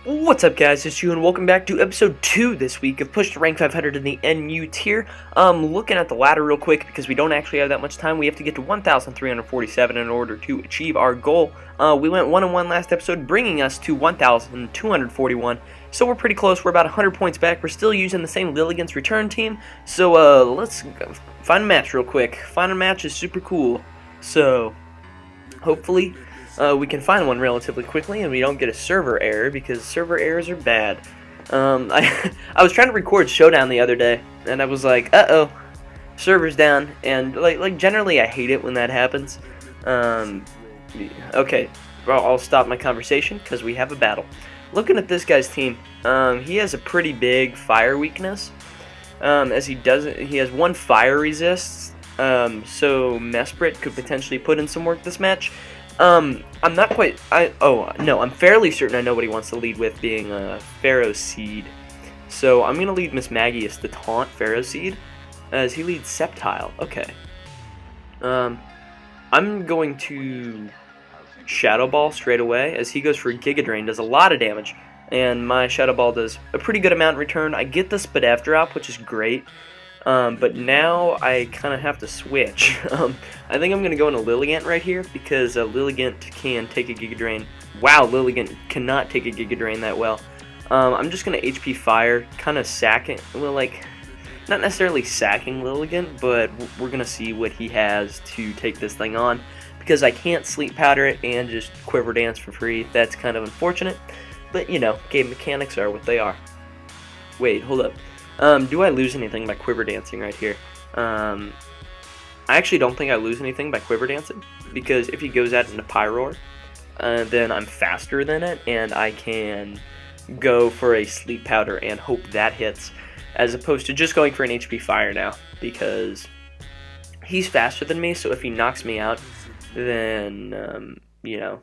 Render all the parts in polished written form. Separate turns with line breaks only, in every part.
What's up, guys? It's you, and welcome back to episode 2 this week of Push to Rank 500 in the NU tier. Looking at the ladder real quick, because we don't actually have that much time. We have to get to 1,347 in order to achieve our goal. We went 1-1 last episode, bringing us to 1,241. So we're pretty close. We're about 100 points back. We're still using the same Lilligant's return team. So let's find a match real quick. Find a match is super cool. So hopefully we can find one relatively quickly, and we don't get a server error, because server errors are bad. I was trying to record Showdown the other day, and I was like, uh-oh, server's down, and like generally I hate it when that happens. Okay, well, I'll stop my conversation, because we have a battle. Looking at this guy's team, he has a pretty big fire weakness, as he has one fire resist, so Mesprit could potentially put in some work this match. I'm not quite, I'm fairly certain I know what he wants to lead with, being Pharaoh Seed. So I'm going to lead Miss Magius to taunt Pharaoh Seed, as he leads Sceptile. Okay. I'm going to Shadow Ball straight away, as he goes for Giga Drain, does a lot of damage, and my Shadow Ball does a pretty good amount in return. I get the Spadev drop, which is great. But now I kind of have to switch. I think I'm going to go into Lilligant right here, because Lilligant can take a Giga Drain. Wow, Lilligant cannot take a Giga Drain that well. I'm just going to HP Fire, kind of sacking, well, like, not necessarily sacking Lilligant, but we're going to see what he has to take this thing on, because I can't Sleep Powder it and just Quiver Dance for free. That's kind of unfortunate, but, you know, game mechanics are what they are. Wait, hold up. Do I lose anything by Quiver Dancing right here? I actually don't think I lose anything by Quiver Dancing, because if he goes out into Pyroar, then I'm faster than it, and I can go for a Sleep Powder and hope that hits, as opposed to just going for an HP Fire now, because he's faster than me, so if he knocks me out, then, you know,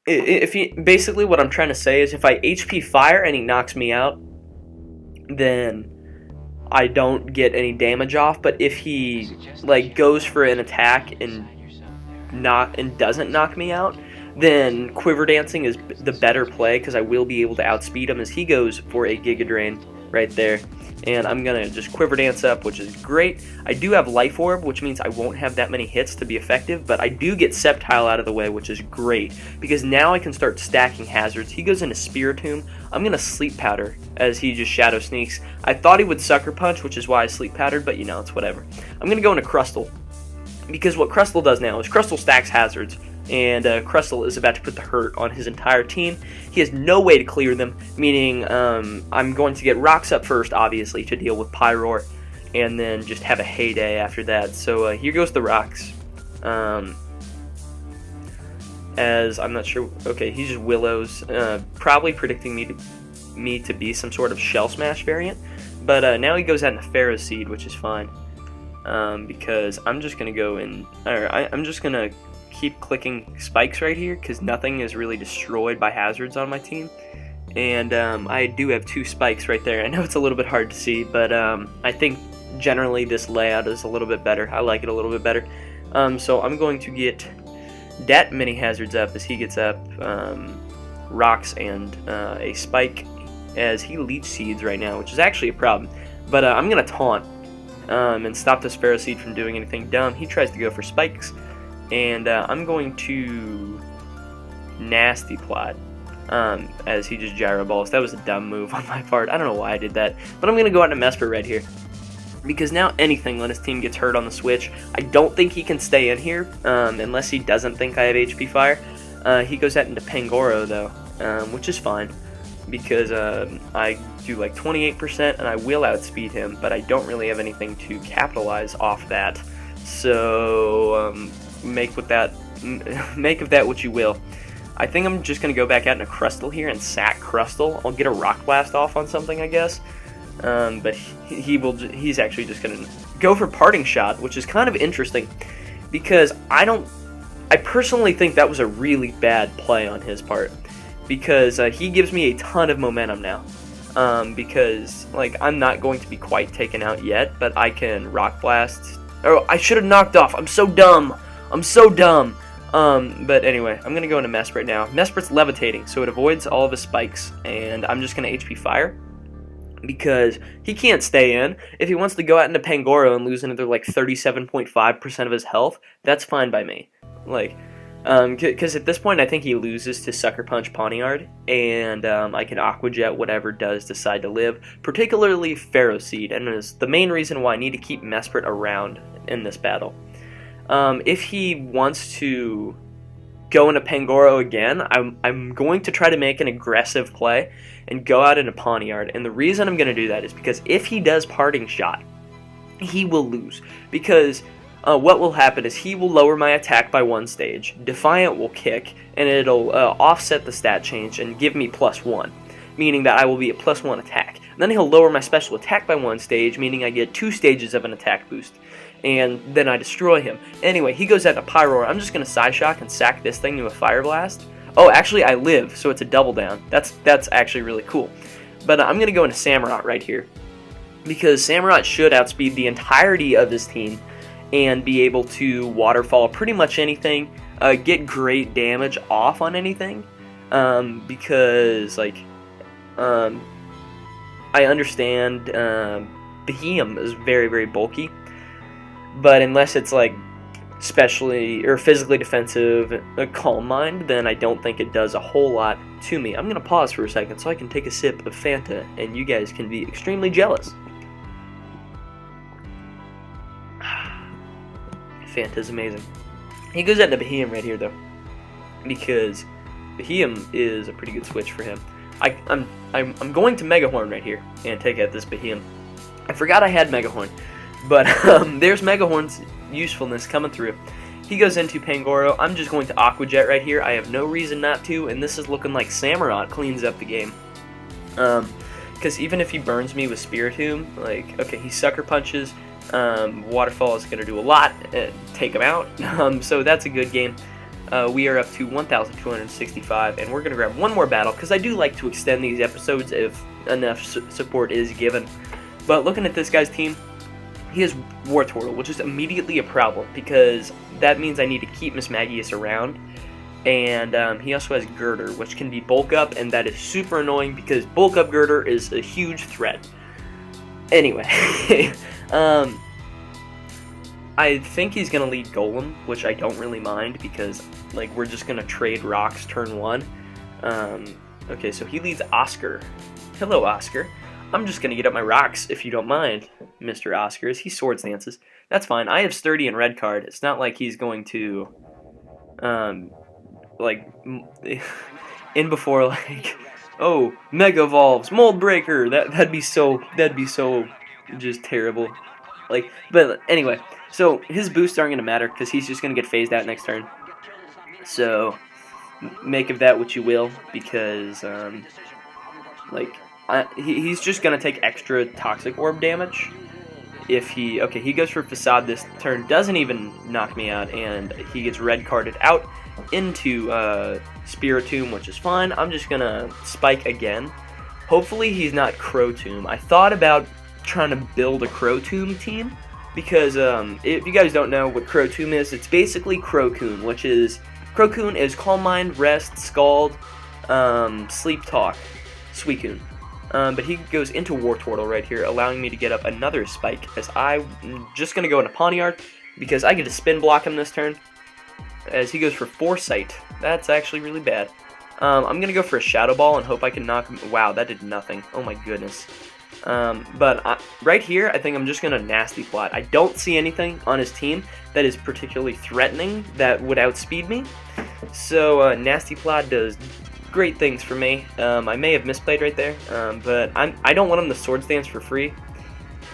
basically what I'm trying to say is, if I HP Fire and he knocks me out, then I don't get any damage off. But if he like goes for an attack and doesn't knock me out, then Quiver Dancing is the better play, because I will be able to outspeed him, as he goes for a Giga Drain right there. And I'm going to just Quiver Dance up, which is great. I do have Life Orb, which means I won't have that many hits to be effective, but I do get Sceptile out of the way, which is great, because now I can start stacking hazards. He goes into Spiritomb. I'm going to Sleep Powder, as he just Shadow Sneaks. I thought he would Sucker Punch, which is why I Sleep Powdered, but you know, it's whatever. I'm going to go into Crustle, because what Crustle does now is Crustle stacks hazards, and Crustle is about to put the hurt on his entire team. He has no way to clear them, meaning I'm going to get Rocks up first, obviously, to deal with Pyroar, and then just have a heyday after that. So here goes the Rocks. As I'm not sure, okay, he's just Willows, probably predicting me to be some sort of Shell Smash variant, but now he goes out into Pharaoh Seed, which is fine, because I'm just going to go in, I'm just going to keep clicking spikes right here, because nothing is really destroyed by hazards on my team, and I do have 2 spikes right there. I know it's a little bit hard to see, but I think generally this layout is a little bit better. I like it a little bit better. So I'm going to get that many hazards up, as he gets up Rocks and a spike, as he Leech Seeds right now, which is actually a problem, but I'm going to taunt and stop this Pharaoh Seed from doing anything dumb. He tries to go for spikes, and I'm going to Nasty Plot, as he just Gyro Balls. That was a dumb move on my part. I don't know why I did that, but I'm going to go out into Mesprit right here, because now anything when his team gets hurt on the switch, I don't think he can stay in here, unless he doesn't think I have HP Fire. He goes out into Pangoro, though, which is fine, because I do like 28%, and I will outspeed him, but I don't really have anything to capitalize off that. So make of that what you will. I think I'm just going to go back out into Crustle here and sack Crustle. I'll get a Rock Blast off on something, I guess. But he's actually just going to go for Parting Shot, which is kind of interesting, because I personally think that was a really bad play on his part, because he gives me a ton of momentum now. Because like I'm not going to be quite taken out yet, but I can Rock Blast. Oh, I should have knocked off. I'm so dumb. But anyway, I'm gonna go into Mesprit now. Mesprit's levitating, so it avoids all of his spikes, and I'm just gonna HP Fire because he can't stay in. If he wants to go out into Pangoro and lose another like 37.5% of his health, that's fine by me. Like, because at this point I think he loses to Sucker Punch Pawniard, and I can Aqua Jet whatever does decide to live, particularly Pharaoh Seed, and is the main reason why I need to keep Mesprit around in this battle. If he wants to go into Pangoro again, I'm going to try to make an aggressive play and go out into Pawniard. And the reason I'm going to do that is because if he does Parting Shot, he will lose. Because what will happen is he will lower my attack by 1 stage, Defiant will kick, and it'll offset the stat change and give me +1, meaning that I will be at +1 attack. And then he'll lower my special attack by 1 stage, meaning I get 2 stages of an attack boost. And then I destroy him. Anyway, he goes out to Pyroar. I'm just going to Psyshock and sack this thing to a Fire Blast. Oh, actually, I live, so it's a double down. That's actually really cool. But I'm going to go into Samurott right here, because Samurott should outspeed the entirety of his team and be able to waterfall pretty much anything, get great damage off on anything, because, like, I understand Behemoth is very, very bulky. But unless it's like specially or physically defensive, Calm Mind, then I don't think it does a whole lot to me. I'm going to pause for a second so I can take a sip of Fanta and you guys can be extremely jealous. Fanta's amazing. He goes out to Behemoth right here though, because Behemoth is a pretty good switch for him. I'm going to Mega Horn right here and take out this Behemoth. I forgot I had Mega Horn. But there's Mega Horn's usefulness coming through. He goes into Pangoro. I'm just going to Aqua Jet right here. I have no reason not to, and this is looking like Samurott cleans up the game. Because even if he burns me with Spiritomb, like, okay, he Sucker Punches. Waterfall is going to do a lot. Take him out. So that's a good game. We are up to 1,265, and we're going to grab one more battle, because I do like to extend these episodes if enough support is given. But looking at this guy's team, he has Wartortle, which is immediately a problem, because that means I need to keep Mismagius around. And he also has Girder, which can be Bulk Up, and that is super annoying, because Bulk Up Girder is a huge threat. Anyway, I think he's going to lead Golem, which I don't really mind, because like we're just going to trade rocks turn 1. Okay, so he leads Oscar. Hello, Oscar. I'm just going to get up my rocks, if you don't mind, Mr. Oscars. He Swords Dances. That's fine. I have Sturdy and Red Card. It's not like he's going to, like, in before, like, oh, Mega Evolves, Mold Breaker. That'd be so just terrible. Like, but anyway, so his boosts aren't going to matter, because he's just going to get phased out next turn. So, make of that what you will, because, like, he's just going to take extra Toxic Orb damage. If he goes for Facade this turn, doesn't even knock me out, and he gets red carded out into Spiritomb, which is fine. I'm just going to Spike again. Hopefully he's not Crowtomb. I thought about trying to build a Crowtomb team, because if you guys don't know what Crowtomb is, it's basically Crowcoon, which is, Crowcoon is Calm Mind, Rest, Scald, Sleep Talk, Suicune. But he goes into Wartortle right here, allowing me to get up another Spike, as I'm just going to go into Pawniard, because I get to Spin Block him this turn, as he goes for Foresight. That's actually really bad. I'm going to go for a Shadow Ball and hope I can knock him. Wow, that did nothing. Oh my goodness. But right here, I think I'm just going to Nasty Plot. I don't see anything on his team that is particularly threatening that would outspeed me. So Nasty Plot does great things for me. I may have misplayed right there, but I don't want him to Swords Dance for free,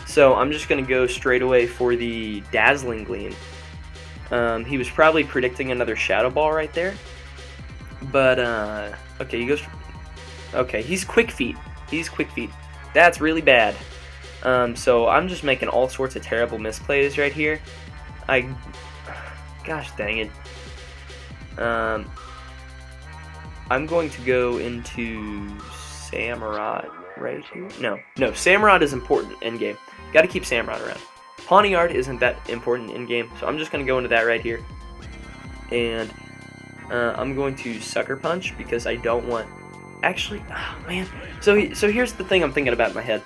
so I'm just going to go straight away for the Dazzling Gleam. He was probably predicting another Shadow Ball right there, but okay, he goes for, okay, he's Quick Feet. That's really bad. So I'm just making all sorts of terrible misplays right here. Gosh dang it. I'm going to go into Samurott right here. No, Samurott is important in-game. Got to keep Samurott around. Pawniard isn't that important in-game, so I'm just going to go into that right here. And I'm going to Sucker Punch because I don't want... Actually, oh man. So here's the thing I'm thinking about in my head.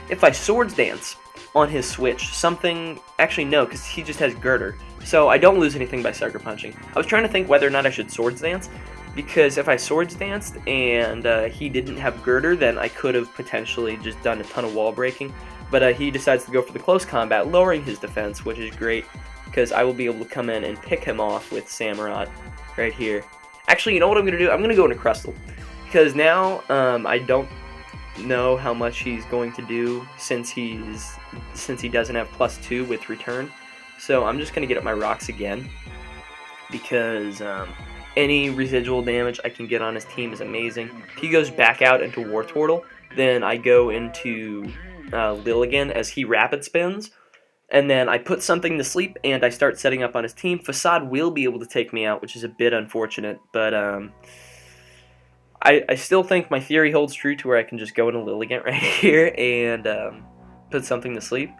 If I Swords Dance on his switch, something... Actually, no, because he just has Girder. So I don't lose anything by Sucker Punching. I was trying to think whether or not I should Swords Dance, because if I Swords Danced and he didn't have Girder, then I could have potentially just done a ton of wall breaking. But he decides to go for the close combat, lowering his defense, which is great, because I will be able to come in and pick him off with Samurott right here. Actually, you know what I'm going to do? I'm going to go into Crustle, because now I don't know how much he's going to do since he doesn't have +2 with return. So I'm just going to get up my rocks again, because any residual damage I can get on his team is amazing. If he goes back out into Wartortle, then I go into Lilligant as he rapid spins, and then I put something to sleep and I start setting up on his team. Facade will be able to take me out, which is a bit unfortunate, but I still think my theory holds true to where I can just go into Lilligant right here and put something to sleep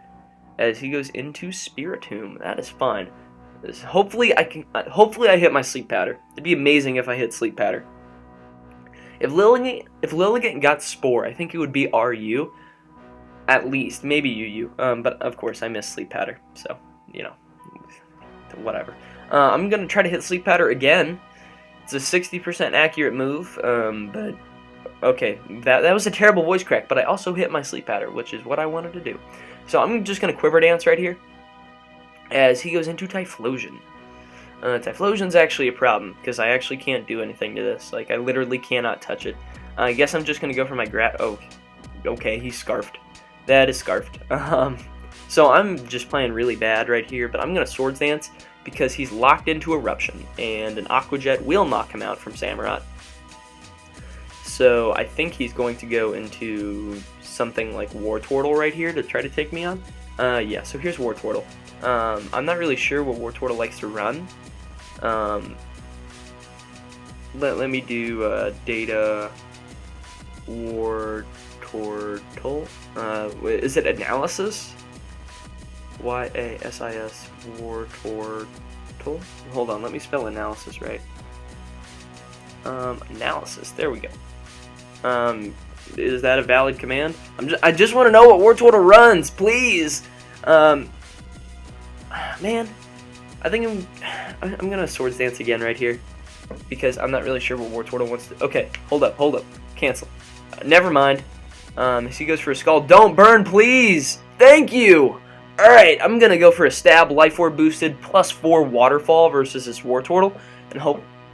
as he goes into Spiritomb. That is fine. Hopefully I hit my Sleep Powder. It'd be amazing if I hit Sleep Powder. If Lilligant got Spore, I think it would be RU. At least, maybe UU. But of course I missed Sleep Powder, so, you know, whatever. I'm going to try to hit Sleep Powder again. It's a 60% accurate move, but okay, that was a terrible voice crack, but I also hit my Sleep Powder, which is what I wanted to do. So I'm just going to Quiver Dance right here as he goes into Typhlosion. Typhlosion's actually a problem, because I actually can't do anything to this. Like, I literally cannot touch it. I guess I'm just going to go for my Oh, okay, he's Scarfed. That is Scarfed. So I'm just playing really bad right here, but I'm going to Swords Dance because he's locked into Eruption, and an Aqua Jet will knock him out from Samurott. So I think he's going to go into something like Wartortle right here to try to take me on. Yeah, so here's Wartortle. I'm not really sure what Wartortle likes to run. Let me do Data Wartortle. Is it Analysis? YASIS Wartortle. Hold on, let me spell Analysis right. Analysis. There we go. Is that a valid command? I just want to know what Wartortle runs, please. Man, I think I'm gonna Swords Dance again right here because I'm not really sure what Wartortle wants to. Okay, hold up, cancel. Never mind. As he goes for a Skull, don't burn, please. Thank you. All right, I'm gonna go for a Stab, Life Orb boosted, +4 Waterfall versus this Wartortle, and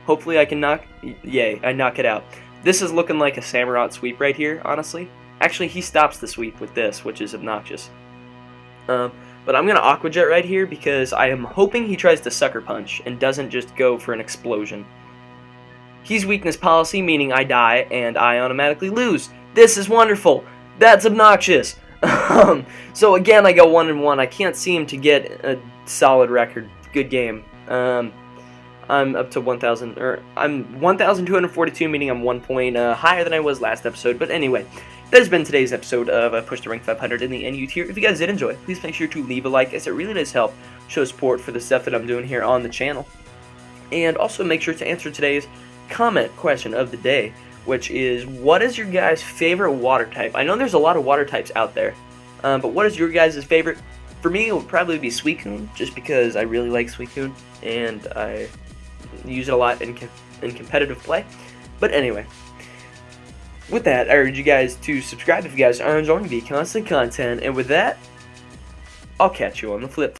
hopefully I can knock. Yay, I knock it out. This is looking like a Samurott sweep right here, honestly. Actually, he stops the sweep with this, which is obnoxious. But I'm going to Aqua Jet right here because I am hoping he tries to Sucker Punch and doesn't just go for an explosion. He's Weakness Policy, meaning I die and I automatically lose. This is wonderful. That's obnoxious. So again, I go 1-1. I can't seem to get a solid record. Good game. I'm up to 1,000, or I'm 1,242, meaning I'm 1 point higher than I was last episode. But anyway, that has been today's episode of Push to Rank 500 in the NU tier. If you guys did enjoy, please make sure to leave a like, as it really does help show support for the stuff that I'm doing here on the channel. And also make sure to answer today's comment question of the day, which is, what is your guys' favorite water type? I know there's a lot of water types out there, but what is your guys' favorite? For me, it would probably be Suicune, just because I really like Suicune, and I use it a lot in competitive play. But anyway, with that, I urge you guys to subscribe if you guys are enjoying the constant content, and with that, I'll catch you on the flip.